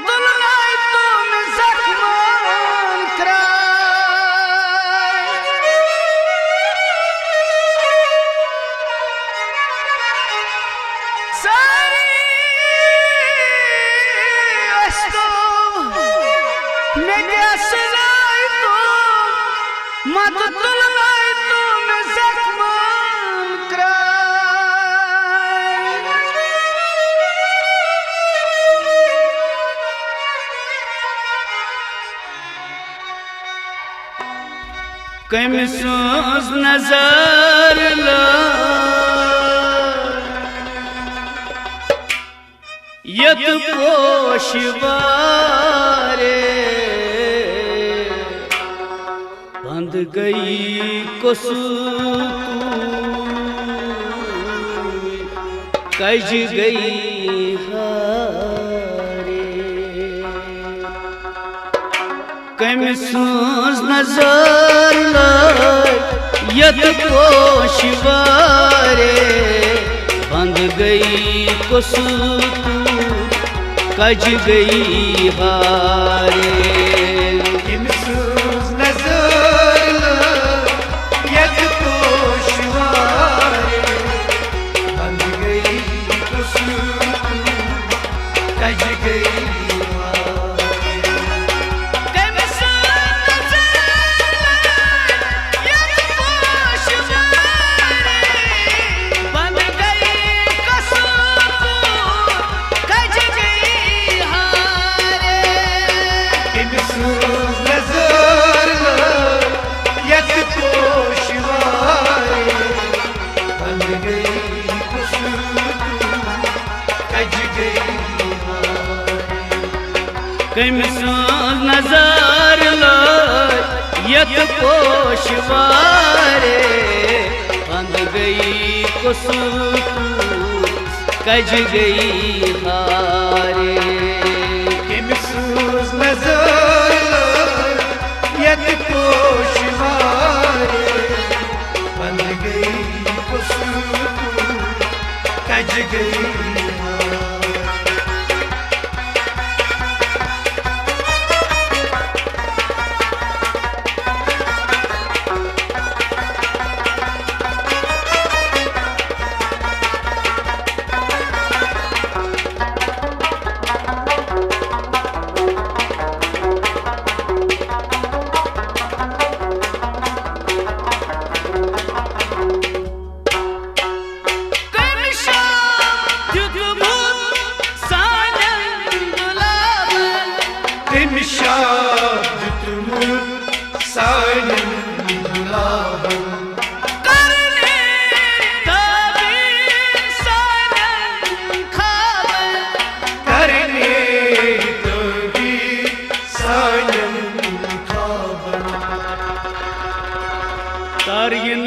तुलनाय तुम जख्मान क्राय सारी अस्तो मेरे असलाय तुम मत तुलनाय तुम जख्मान क्राय कमिसों नजर यत पोशवारे बंद गई कसू कज गई हारे कमिसों नजर यत पोशवारे बंद गई कसू कज गई हारे कमिसों नजर यत पोशवारे बंद गई कसू कज गई हारे कमिसों नजर यत पोशवारे बंद गई कसू कज गई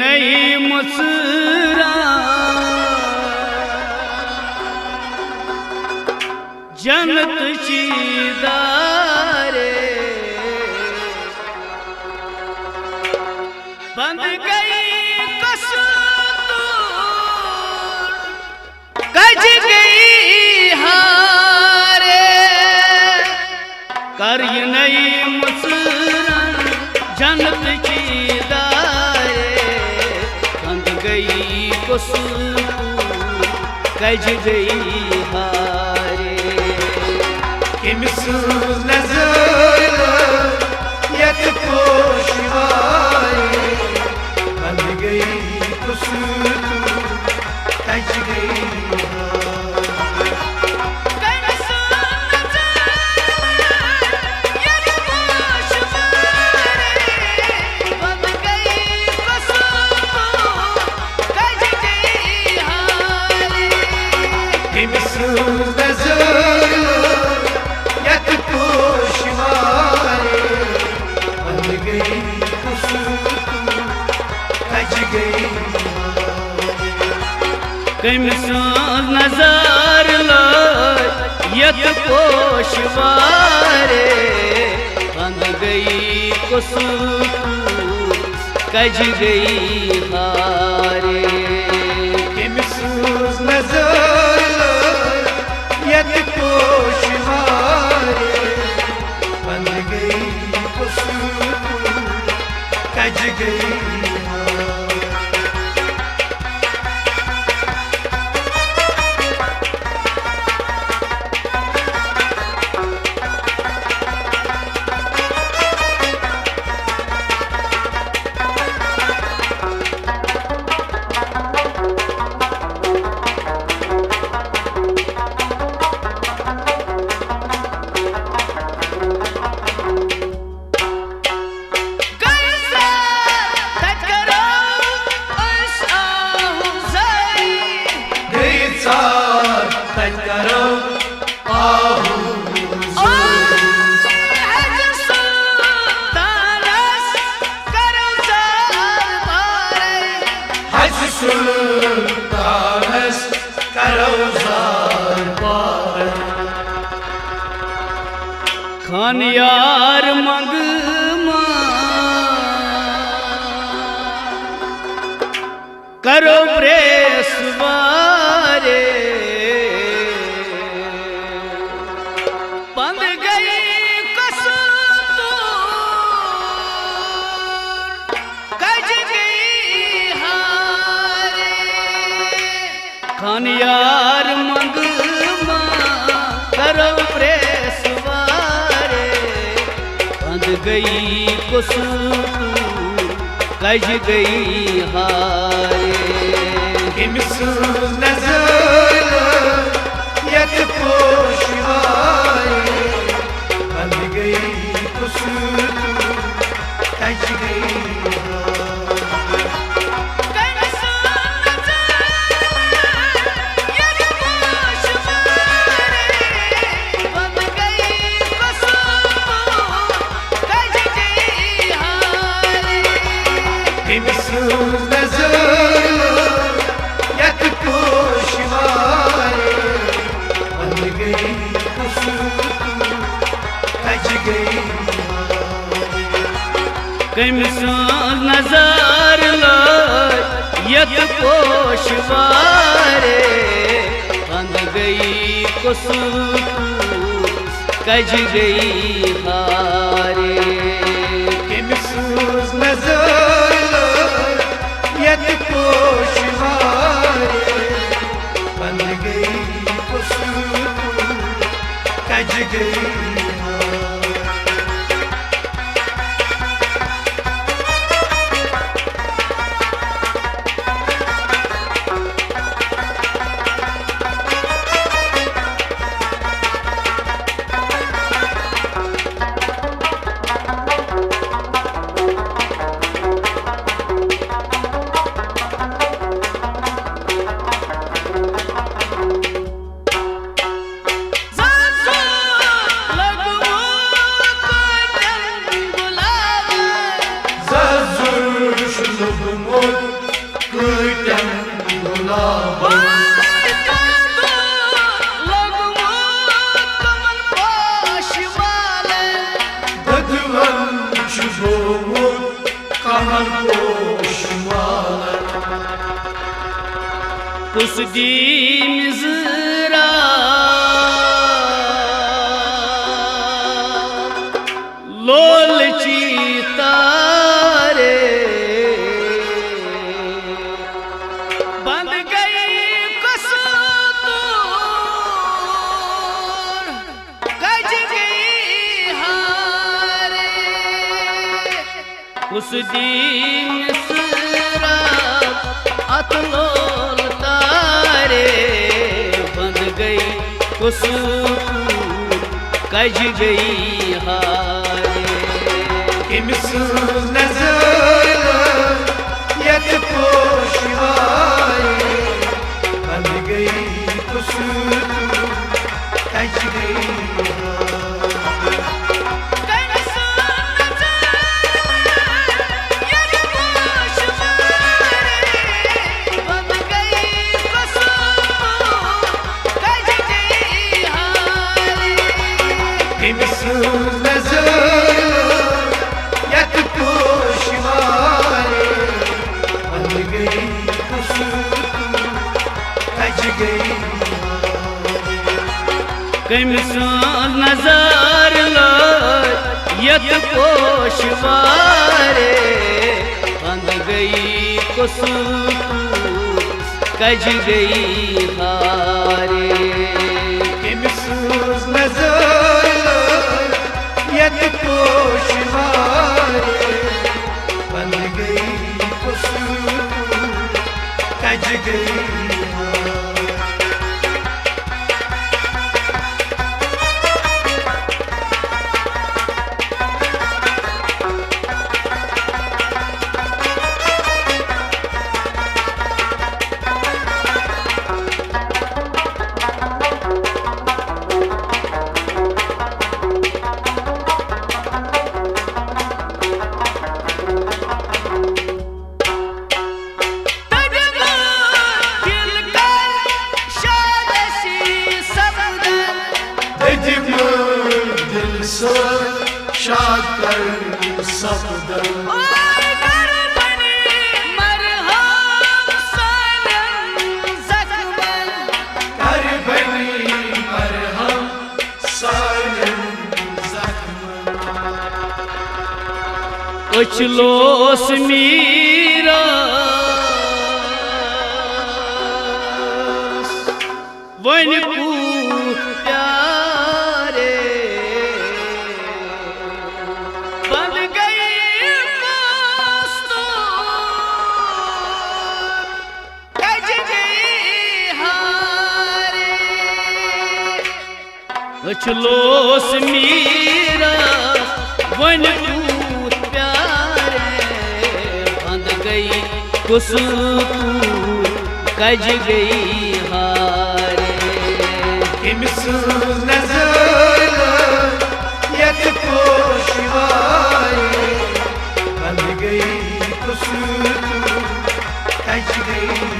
नहीं मुसरा जन्नत चीदारे बंद गई कसू कज गई हारे कर नहीं मुसरा जन्नत चीदारे बंद गई कसू कज गई हारे कमिसों नजर यत पोशवारे बंद गई कसू कज गई कमिसों नजर यत पोशवारे बंद गई कसू कज गई हारे कमिसों नजर यत पोशवारे खान यार मंग करो प्रेस बारे बंद गई कसूर कज गई हारे खान यार मंग करो प्रेस गई कसूर कज गई हारे किमिस नजर यत पोशवारे बंद गई कसूर कज गई कमिसो नजर यत पोशवारे बंद गई कसूर कज गई हारे कमिसो नजर यत पोशवारे बंद गई कसूर कज गई कुछ दी मिजरा लोलची तारे बंद गई कसूर कज गई हारे कुछ दी मिजरा अतलोल बंद गई कसूर कज गई हारे किमिस नजर यत पोशवारे बंद गई कसूर कज गई कमिसो नजर यत पोशवारे बंद गई कसूर कज गई हारे कमिसो नजर यत पोशवारे बंद गई कसूर कज गई दिल से शाद कर सफदर उछलोस मीरा वन कूत प्यारे बन गई कज गई हारे उछलोस मीरा वन कुस कज गई हारे किमिस नजर यत पोशवारे बन गई कुस कज गई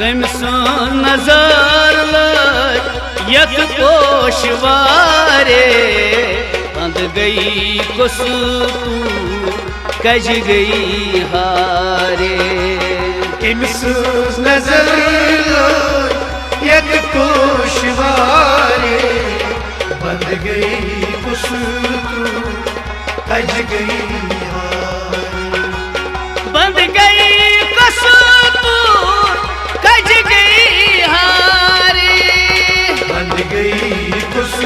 कमसन नजर यत पोशवारे बंद गई कुस कज गई हारे किमिस नजर यत पोशवारे बंद गई कुस कज गई बंद गई कुस कज गई हारे बंद गई कुस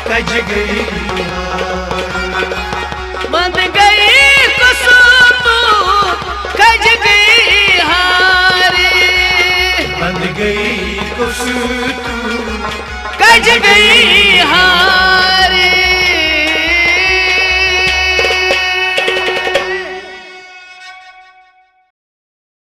कज गई